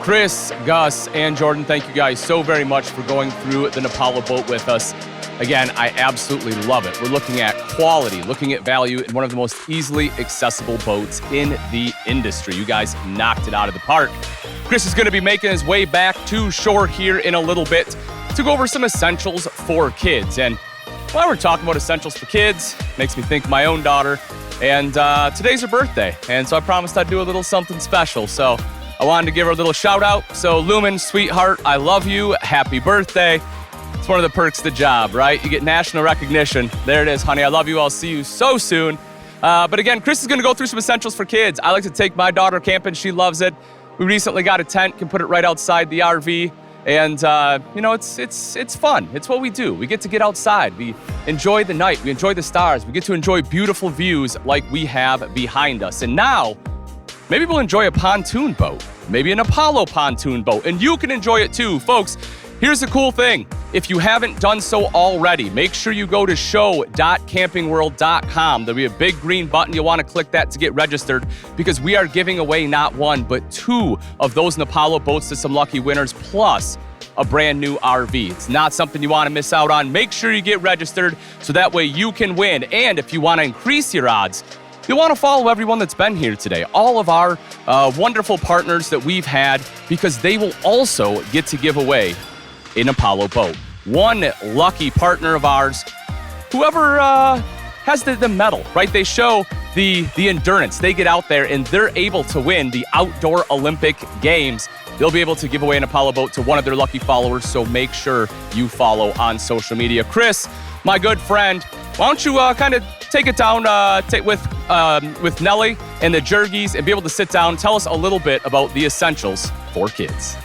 Chris, Gus, and Jordan, thank you guys so very much for going through the Napala boat with us. Again, I absolutely love it. We're looking at quality, looking at value in one of the most easily accessible boats in the industry. You guys knocked it out of the park. Chris is going to be making his way back to shore here in a little bit to go over some essentials for kids. And while we're talking about essentials for kids, makes me think of my own daughter. And today's her birthday, and so I promised I'd do a little something special. So I wanted to give her a little shout out. So Lumen, sweetheart, I love you. Happy birthday. It's one of the perks of the job, right? You get national recognition. There it is, honey. I love you. I'll see you so soon. But again, Chris is going to go through some essentials for kids. I like to take my daughter camping. She loves it. We recently got a tent, can put it right outside the RV. And, you know, it's fun. It's what we do. We get to get outside. We enjoy the night. We enjoy the stars. We get to enjoy beautiful views like we have behind us. And now, maybe we'll enjoy a pontoon boat, maybe an Apollo pontoon boat, and you can enjoy it too. Folks, here's the cool thing. If you haven't done so already, make sure you go to show.campingworld.com. There'll be a big green button. You'll want to click that to get registered because we are giving away not one, but two of those Napala boats to some lucky winners, plus a brand new RV. It's not something you want to miss out on. Make sure you get registered so that way you can win. And if you want to increase your odds, you'll want to follow everyone that's been here today, all of our wonderful partners that we've had, because they will also get to give away an Apollo boat. One lucky partner of ours, whoever has the medal, right? They show the endurance. They get out there and they're able to win the Outdoor Olympic Games. They'll be able to give away an Apollo boat to one of their lucky followers, so make sure you follow on social media. Chris, my good friend, why don't you kind of take it down with Nelly and the Jergies and be able to sit down, tell us a little bit about the essentials for kids.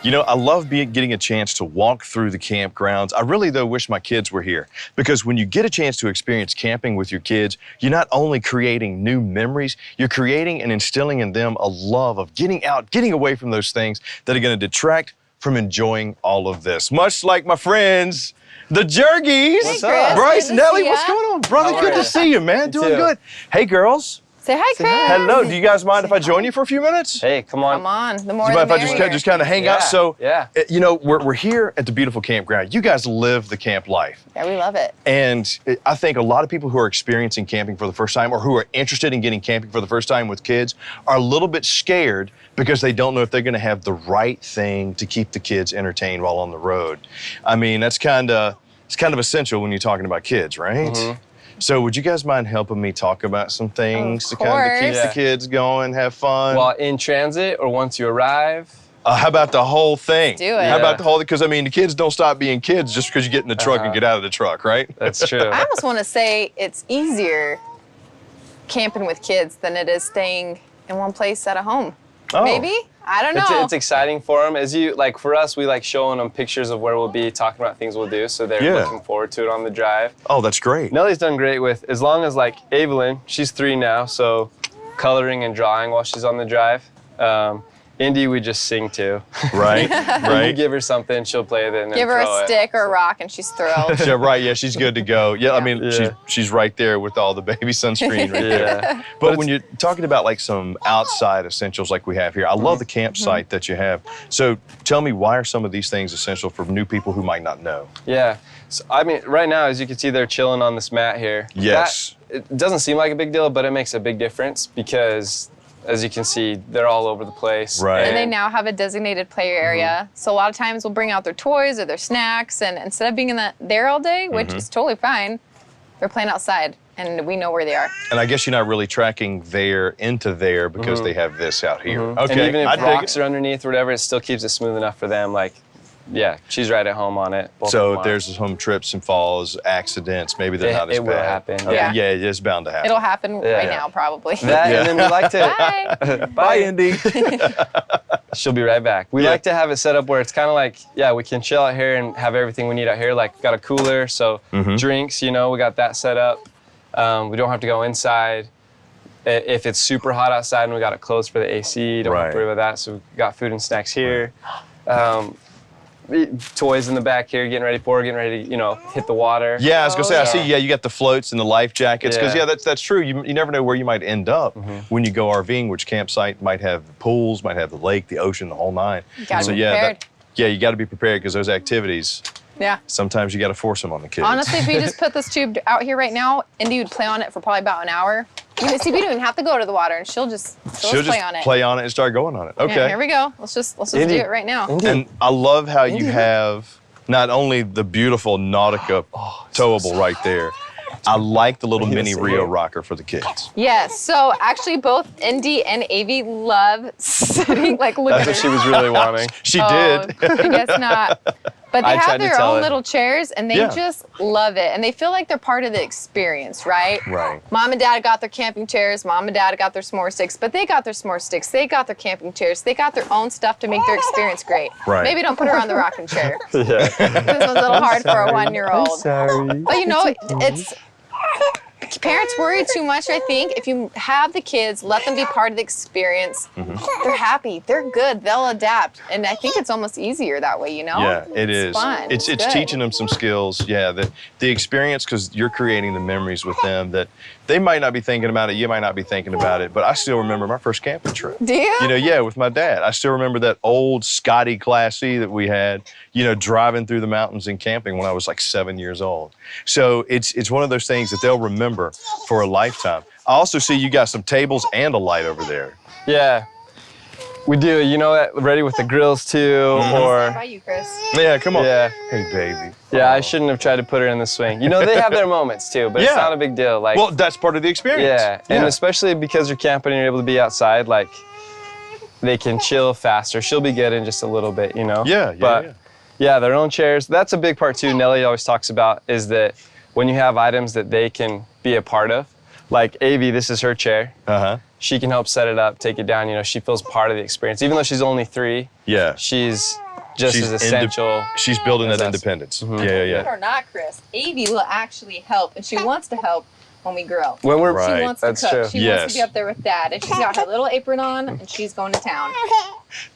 You know, I love getting a chance to walk through the campgrounds. I really, though, wish my kids were here, because when you get a chance to experience camping with your kids, you're not only creating new memories, you're creating and instilling in them a love of getting out, getting away from those things that are going to detract from enjoying all of this. Much like my friends, the Jergies. What's up? Bryce, Nelly, what's going on, brother? Good to see you, man. Doing good. Hey, girls. Say hi, Chris. Hello. Do you guys mind if I join you for a few minutes? Hey, come on. Come on. The more Do the you mind if I merrier. just kind of hang out? So, yeah. You know, we're here at the beautiful campground. You guys live the camp life. Yeah, we love it. And I think a lot of people who are experiencing camping for the first time, or who are interested in getting camping for the first time with kids, are a little bit scared because they don't know if they're going to have the right thing to keep the kids entertained while on the road. I mean, it's kind of essential when you're talking about kids, right? Mm-hmm. So would you guys mind helping me talk about some things to kind of keep course. the kids going, have fun? While in transit or once you arrive? How about the whole thing? Do it. How about the whole thing? Because, I mean, the kids don't stop being kids just because you get in the truck and get out of the truck, right? That's true. I almost want to say it's easier camping with kids than it is staying in one place at a home. Oh. Maybe? I don't know. It's exciting for them. For us, we like showing them pictures of where we'll be, talking about things we'll do, so they're looking forward to it on the drive. Oh, that's great. Nellie's done great with, as long as like Evelyn, she's 3 now, so coloring and drawing while she's on the drive. Indy, we just sing to. Right, You right. give her something, she'll play with it and then Give her throw a it. stick or a rock and she's thrilled. Yeah, right, yeah, she's good to go. Yeah, I mean, Yeah. she's right there with all the baby sunscreen right there. Yeah. But when you're talking about like some outside essentials like we have here, I love the campsite that you have. So tell me, why are some of these things essential for new people who might not know? Yeah. So, I mean, right now, as you can see, they're chilling on this mat here. Yes. It doesn't seem like a big deal, but it makes a big difference because, as you can see, they're all over the place. Right. And they now have a designated player area. So a lot of times we'll bring out their toys or their snacks, and instead of being in there all day, which is totally fine, they're playing outside and we know where they are. And I guess you're not really tracking there into there because they have this out here. Okay, And even I if dig rocks it. are underneath or whatever, it still keeps it smooth enough for them. Like, yeah, she's right at home on it. Both of So them if are. there's some trips and falls, accidents, maybe they're not as it bad. will happen. Okay, Yeah. yeah, it is bound to happen. It'll happen right Yeah. now, probably. That, Yeah. and then we like to. Bye. Bye, Indy. She'll be right back. We Yeah. like to have it set up where it's kind of like, yeah, we can chill out here and have everything we need out here. Like, we've got a cooler, so drinks, you know, we got that set up. We don't have to go inside. If it's super hot outside and we got it closed for the AC, don't have to worry about that. So we've got food and snacks here. toys in the back here, getting ready to, you know, hit the water. Yeah, I was gonna say, I see. Yeah, you got the floats and the life jackets. Because Yeah. that's true. You never know where you might end up when you go RVing. Which campsite might have pools, might have the lake, the ocean, the whole nine. You gotta so be yeah, prepared. you got to be prepared because those activities. Yeah. Sometimes you got to force them on the kids. Honestly, if we just put this tube out here right now, Indy would play on it for probably about an hour. You know, see, we don't even have to go to the water, and she'll just play on it. Play on it and start going on it. Okay. Yeah, here we go. Let's just do it right now. And I love how you have not only the beautiful Nautica towable right there. I like the little mini Rio rocker for the kids. Yes. So actually, both Indy and Avi love sitting. Like, look That's at what her. she was really wanting. She did. I guess not. But they I have tried to their tell own her. little chairs, and they Yeah. just love it. And they feel like they're part of the experience, right? Right. Mom and Dad got their camping chairs. Mom and Dad got their s'more sticks. But they got their s'more sticks. They got their camping chairs. They got their own stuff to make their experience great. Right. Maybe don't put her on the rocking chair. Yeah. This one's a little hard for a 1-year-old. Sorry. But you know, it's parents worry too much, I think. If you have the kids, let them be part of the experience. They're happy. They're good. They'll adapt. And I think it's almost easier that way, you know? Yeah, it it's is. Fun. It's good. teaching them some skills. Yeah, the experience, because you're creating the memories with them that they might not be thinking about it. You might not be thinking about it. But I still remember my first camping trip. Do you? You know, yeah, with my dad. I still remember that old Scotty Class C that we had, you know, driving through the mountains and camping when I was like 7 years old. So it's one of those things that they'll remember for a lifetime. I also see you got some tables and a light over there. Yeah. We do, you know that, ready with the grills too, By or, you, Chris. Yeah, come on. yeah. Hey, baby. Yeah, I shouldn't have tried to put her in the swing. You know, they have their moments too, but it's Yeah. not a big deal. Like, Well, that's part of the experience. yeah, and especially because you're camping and you're able to be outside, like, they can chill faster. She'll be good in just a little bit, you know? Yeah, yeah, But, yeah. yeah, their own chairs. That's a big part too. Nellie always talks about is that when you have items that they can be a part of, like Avi, this is her chair. Uh-huh. She can help set it up, take it down. You know, she feels part of the experience. Even though she's only 3, Yeah. she's just She's as essential. She's building that as us. independence. Mhm. Yeah, yeah, Believe it yeah. or not, Chris, Avi will actually help, and she wants to help when we grill. When we're Right. She wants to That's cook. true. She wants Yes. to be up there with Dad, and she's got her little apron on, and she's going to town.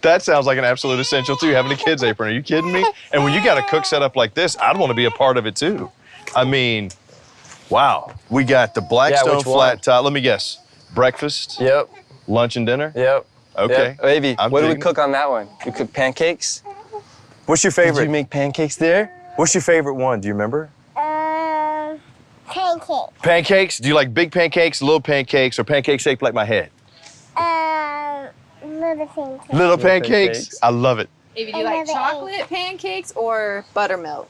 That sounds like an absolute essential too, having a kid's apron. Are you kidding me? And when you got a cook set up like this, I'd want to be a part of it too. I mean, wow. We got the Blackstone which one? flat top. Let me guess. Breakfast, Yep. lunch, and dinner? Yep. Okay. Yep. Avi, I'm what do we digging. cook on that one? You cook pancakes? What's your Did favorite? you make pancakes there? What's your favorite one? Do you remember? Pancake. Pancakes? Do you like big pancakes, little pancakes, or pancakes shaped like my head? Little pancake. Little pancakes? pancakes. I love it. Avi, do you like Another chocolate pancakes or buttermilk?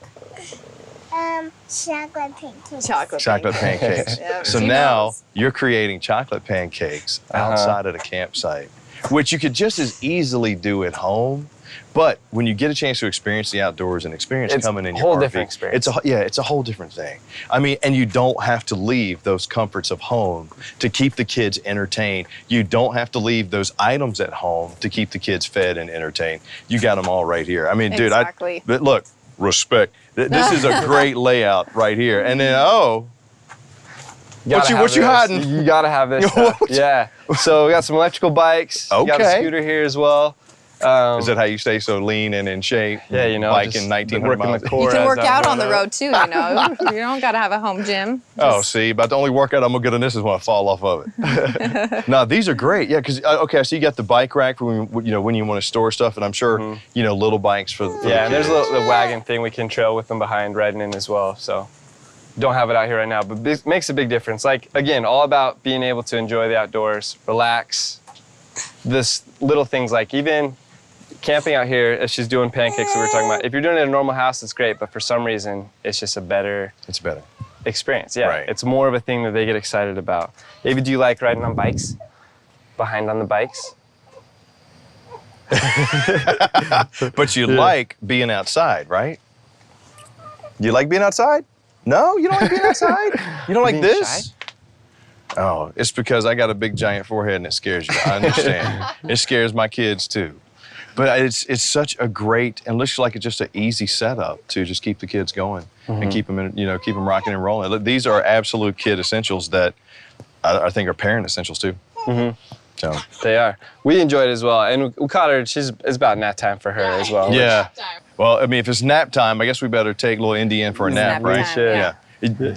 Chocolate pancake. Chocolate pancakes. Yeah, So she now knows. you're creating chocolate pancakes outside of the campsite, which you could just as easily do at home. But when you get a chance to experience the outdoors and experience It's coming in a your whole RV, different experience. it's a whole different thing. I mean, and you don't have to leave those comforts of home to keep the kids entertained. You don't have to leave those items at home to keep the kids fed and entertained. You got them all right here. I mean, dude, Exactly. but look, respect. This is a great layout right here. And then, Gotta what have you this. hiding? You gotta have this stuff. Yeah. So we got some electrical bikes. We got a Okay. scooter here as well. is that how you stay so lean and in shape? Yeah, you know, biking just 1900 working miles. the core. You can as work I'm out going on the up. road too, you know. You don't got to have a home gym. Oh, see, but the only workout I'm gonna get on this is when I fall off of it. No, these are great. Yeah, because okay, so you got the bike rack for when you want to store stuff, and I'm sure little bikes for the Yeah, and there's kids. the wagon thing we can trail with them behind riding in as well. So don't have it out here right now, but it makes a big difference. Like, again, all about being able to enjoy the outdoors, relax. This little things like even camping out here, as she's doing pancakes that we were talking about. If you're doing it in a normal house, it's great, but for some reason, it's just a better It's better. experience. Yeah, Right. it's more of a thing that they get excited about. Maybe do you like riding on bikes? Behind on the bikes? But you like being outside, right? You like being outside? No, you don't like being outside? You don't like Being this? Oh, it's because I got a big giant forehead and it scares you. I understand. It scares my kids too. But it's such a great and looks like it's just an easy setup to just keep the kids going and keep them keep them rocking and rolling. Look, these are absolute kid essentials that I think are parent essentials too. So They are. We enjoyed it as well. And we caught her, it's about nap time for her as well. yeah. Well, I mean, if it's nap time, I guess we better take little Indy in for a nap, Nap right? time, should.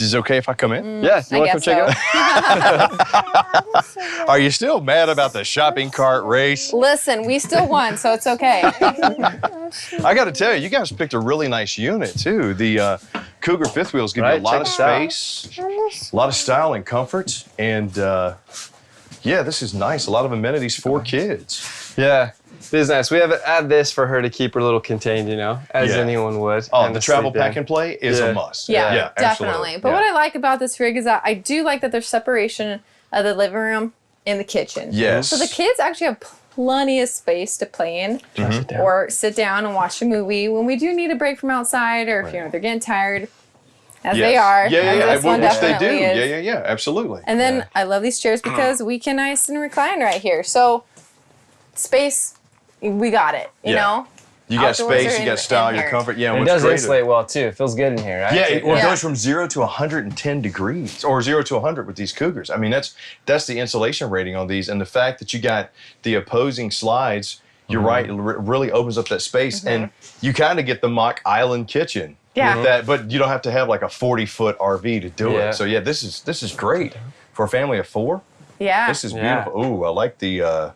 Is it okay if I come in? Yeah, you want to come check it out? Are you still mad about the shopping cart race? Listen, we still won, so it's okay. I got to tell you, you guys picked a really nice unit too. The Cougar fifth wheels give you a Right, lot of check this space, a lot of style and comfort, and yeah, this is nice. A lot of amenities for kids. Yeah, it is nice. We have add this for her to keep her little contained, you know, as Yeah. anyone would. Oh, and the to travel sleep in. pack and play is Yeah. a must. Yeah, definitely. absolutely. But Yeah. what I like about this rig is that I do like that there's separation of the living room and the kitchen. Yes. So the kids actually have plenty of space to play in or sit down and watch a movie when we do need a break from outside or if they're getting tired, as they are. Yeah, as yeah, this one which they do. definitely is. Yeah, absolutely. And then I love these chairs because we can ice and recline right here. So space, we got it, you Yeah. know? You got Outdoors space, are you got in- style, your inherent. comfort. Yeah, And it what's does great insulate well too. It feels good in here, right? Yeah, it Yeah. goes from 0 to 110 degrees, or 0 to 100 with these Cougars. I mean, that's the insulation rating on these, and the fact that you got the opposing slides. You're right. It really opens up that space, and you kind of get the mock island kitchen. Yeah. With that, but you don't have to have like a 40-foot RV to do Yeah. it. So yeah, this is great for a family of 4. Yeah. This is Yeah. beautiful. Ooh, I like the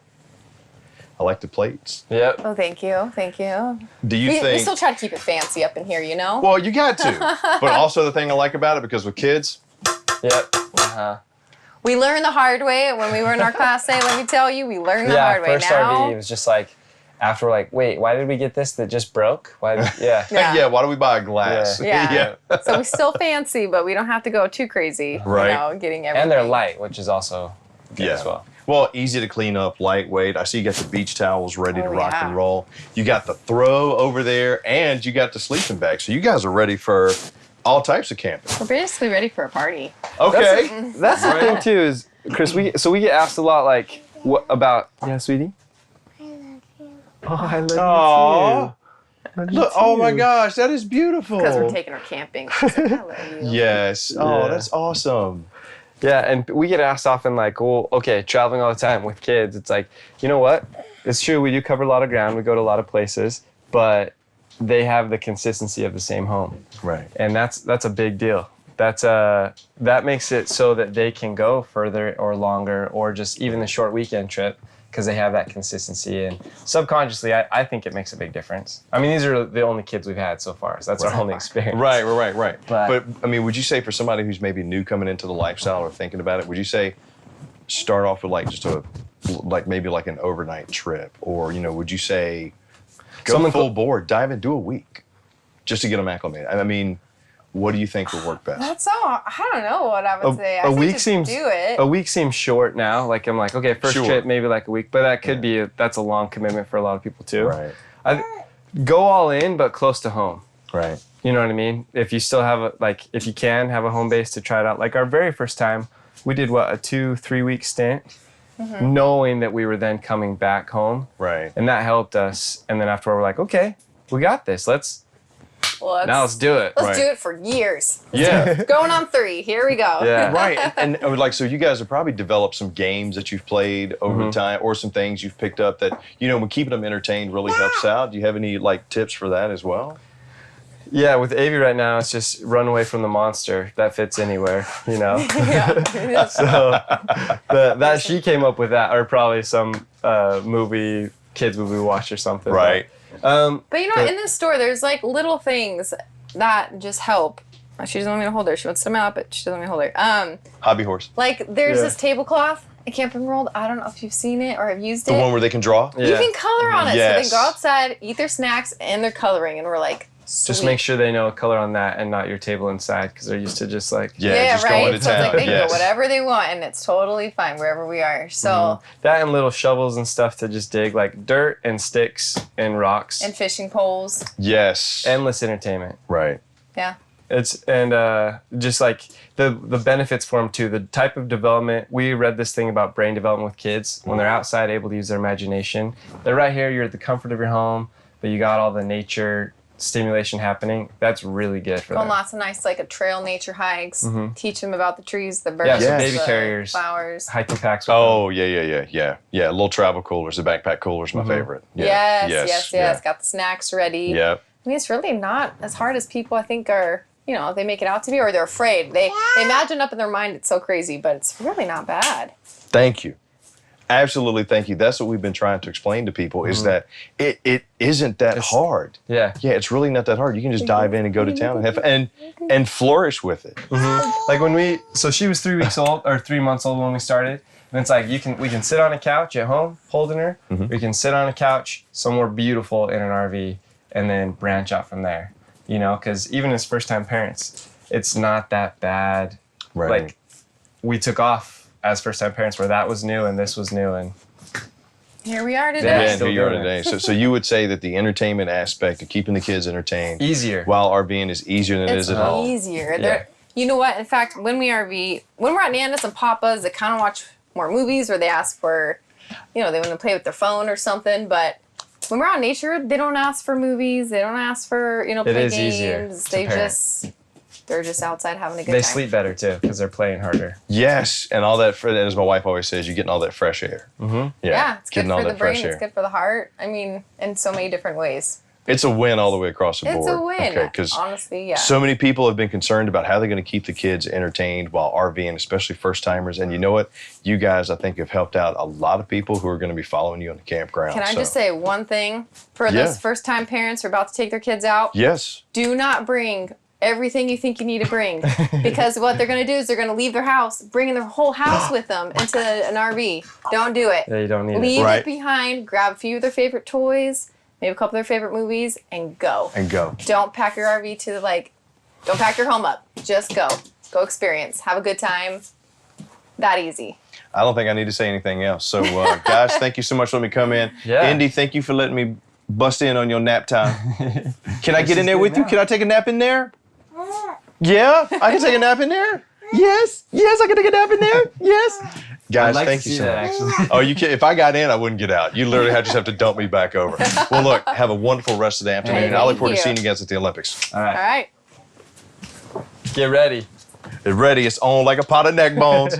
plates. Yep. Oh, thank you. Thank you. Do you We think? still try to keep it fancy up in here, you know? Well, you got to. But also the thing I like about it, because with kids, Yep. Uh-huh. We learned the hard way when we were in our class day. Let me tell you, we learned the hard way. First Now, RV, it was just like, after we're like, wait, why did we get this that just broke? Why? Yeah. Yeah. why do we buy a glass? Yeah. So we still fancy, but we don't have to go too crazy. Right. You know, getting everything. And they're light, which is also good Yeah. as well. Well, easy to clean up, lightweight. I see you got the beach towels ready to Oh, rock yeah. and roll. You got the throw over there, and you got the sleeping bag. So you guys are ready for all types of camping. We're basically ready for a party. Okay. That's the thing too, is Chris. We get asked a lot, like, what about? Yeah, sweetie. Oh, I love Aw. you too. Look, oh my gosh, that is beautiful. Because we're taking her camping. She's like, I love you. Yes. Oh, Yeah. that's awesome. Yeah, and we get asked often, like, well, okay, traveling all the time with kids, it's like, you know what? It's true, we do cover a lot of ground, we go to a lot of places, but they have the consistency of the same home. Right. And that's a big deal. That makes it so that they can go further or longer, or just even the short weekend trip, because they have that consistency. And subconsciously, I think it makes a big difference. I mean, these are the only kids we've had so far, so that's our only experience. Right. But- But I mean, would you say for somebody who's maybe new coming into the lifestyle or thinking about it, would you say start off with like just maybe like an overnight trip, or would you say go Someone full board, dive in, do a week, just to get them acclimated? I mean, what do you think would work best? That's all. I don't know what I would say. I A think week just seems do it. a week seems short now. Like, I'm like, okay, first Sure. trip maybe like a week, but that could be that's a long commitment for a lot of people too. Right. Go all in, but close to home. Right. You know what I mean? If you still have if you can have a home base to try it out. Like our very first time, we did a 2-3 week stint, knowing that we were then coming back home, Right. and that helped us. And then after we're like, okay, we got this. Let's do it. Let's Right. do it for years. Yeah. Going on 3. Here we go. Yeah. Right. And like, so you guys have probably developed some games that you've played over time, or some things you've picked up that, when keeping them entertained really helps out. Do you have any like tips for that as well? Yeah, with Avi right now, it's just run away from the monster. That fits anywhere, Yeah. So that she came up with that, or probably some kids movie we watched or something. Right. But in this store, there's like little things that just help. She doesn't want me to hold her. She wants to come out, but she doesn't want me to hold her. Hobby horse. Like there's Yeah. this tablecloth at Camping World. I don't know if you've seen it or have used The it. one where they can draw? Yeah. You can color on it. So Yes. they go outside, eat their snacks, and they're coloring. And we're like, Just sweet. make sure they know a color on that and not your table inside, because they're used to just like Yeah, just right. going to So it's town. like they can Yes. go whatever they want, and it's totally fine wherever we are. So that, and little shovels and stuff to just dig, like dirt and sticks and rocks. and fishing poles. Yes. Endless entertainment. Right. Yeah. It's just like the benefits for them too. The type of development, we read this thing about brain development with kids when they're outside, able to use their imagination. They're right here. You're at the comfort of your home, but you got all the nature stimulation happening. That's really good for Go on them. lots of nice trail nature hikes. Teach them about the trees, the birds, Yeah, so Yes. baby the carriers, flowers. hiking packs. With them. Oh, yeah. Little travel coolers, the backpack cooler's my favorite. Yeah. Yes. Yeah. Got the snacks ready. Yep. mean, it's really not as hard as people I think are, they make it out to be, or they're afraid. They imagine up in their mind it's so crazy, but it's really not bad. Thank you. Absolutely, thank you. That's what we've been trying to explain to people is that it isn't that hard. Yeah. Yeah, it's really not that hard. You can just dive in and go to town and have and flourish with it. Like so she was 3 weeks old or 3 months old when we started. And it's like we can sit on a couch at home holding her. We can sit on a couch somewhere beautiful in an RV and then branch out from there. Because even as first-time parents, it's not that bad. Right. Like we took off as first-time parents where that was new and this was new, and here we are today. Yeah, and still here you are doing today. it. So you would say that the entertainment aspect of keeping the kids entertained easier. while RVing is easier than it is at home. It's easier. Yeah. You know what? In fact, when we RV, when we're at Nana's and Papa's, they kind of watch more movies, or they ask for, they want to play with their phone or something. But when we're out in nature, they don't ask for movies. They don't ask for, play is games. easier to They're just outside having a good They time. sleep better too because they're playing harder. Yes, and all that, as my wife always says, you're getting all that fresh air. Yeah, it's good getting all for the that fresh brain. air. It's good for the heart. I mean, in so many different ways. It's a win all the way across the board. It's a win. Okay, because honestly, yeah. so many people have been concerned about how they're going to keep the kids entertained while RVing, especially first timers. And you know what? You guys, I think, have helped out a lot of people who are going to be following you on the campground. Can I just say one thing for those first-time parents who are about to take their kids out? Yes. Do not bring everything you think you need to bring, because what they're going to do is they're going to leave their house, bringing their whole house with them into an RV. Don't do it. Yeah, you don't need Leave it. Right. it behind. Grab a few of their favorite toys, maybe a couple of their favorite movies, and go. And go. Don't pack your RV to don't pack your home up. Just go. Go experience. Have a good time. That easy. I don't think I need to say anything else. So, guys, thank you so much for letting me come in. Yeah. Indy, thank you for letting me bust in on your nap time. Can I get in there with you? Can I take a nap in there? Yeah? I can take a nap in there? Yes. Yes, I can take a nap in there. Yes. Guys, thank you so much. Actually. Oh, you can, if I got in, I wouldn't get out. You literally just have to dump me back over. Well, look, have a wonderful rest of the afternoon. Hey, and I look forward to thank seeing you. you guys at the Olympics. All All right. right. Get ready. It's ready. It's on like a pot of neck bones.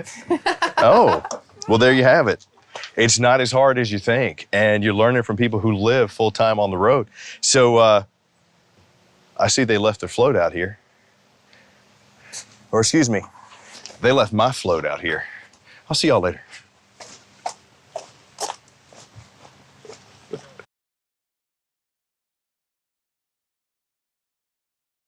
Oh, well, there you have it. It's not as hard as you think, and you're learning from people who live full-time on the road. So I see they left their float out here. Or excuse me, they left my float out here. I'll see y'all later.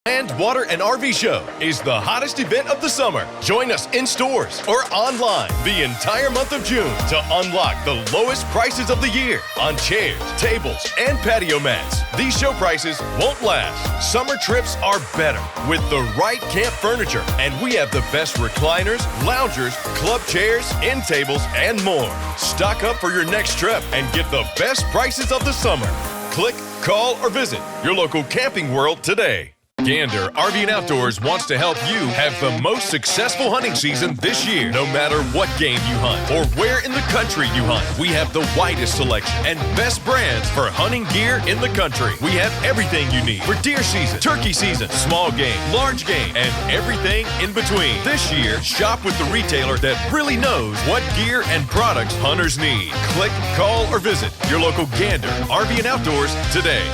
Land, Water, and RV Show is the hottest event of the summer. Join us in stores or online the entire month of June to unlock the lowest prices of the year on chairs, tables, and patio mats. These show prices won't last. Summer trips are better with the right camp furniture, and we have the best recliners, loungers, club chairs, end tables, and more. Stock up for your next trip and get the best prices of the summer. Click, call, or visit your local Camping World today. Gander RV and Outdoors wants to help you have the most successful hunting season this year. No matter what game you hunt or where in the country you hunt, we have the widest selection and best brands for hunting gear in the country. We have everything you need for deer season, turkey season, small game, large game, and everything in between. This year, shop with the retailer that really knows what gear and products hunters need. Click, call, or visit your local Gander RV and Outdoors today.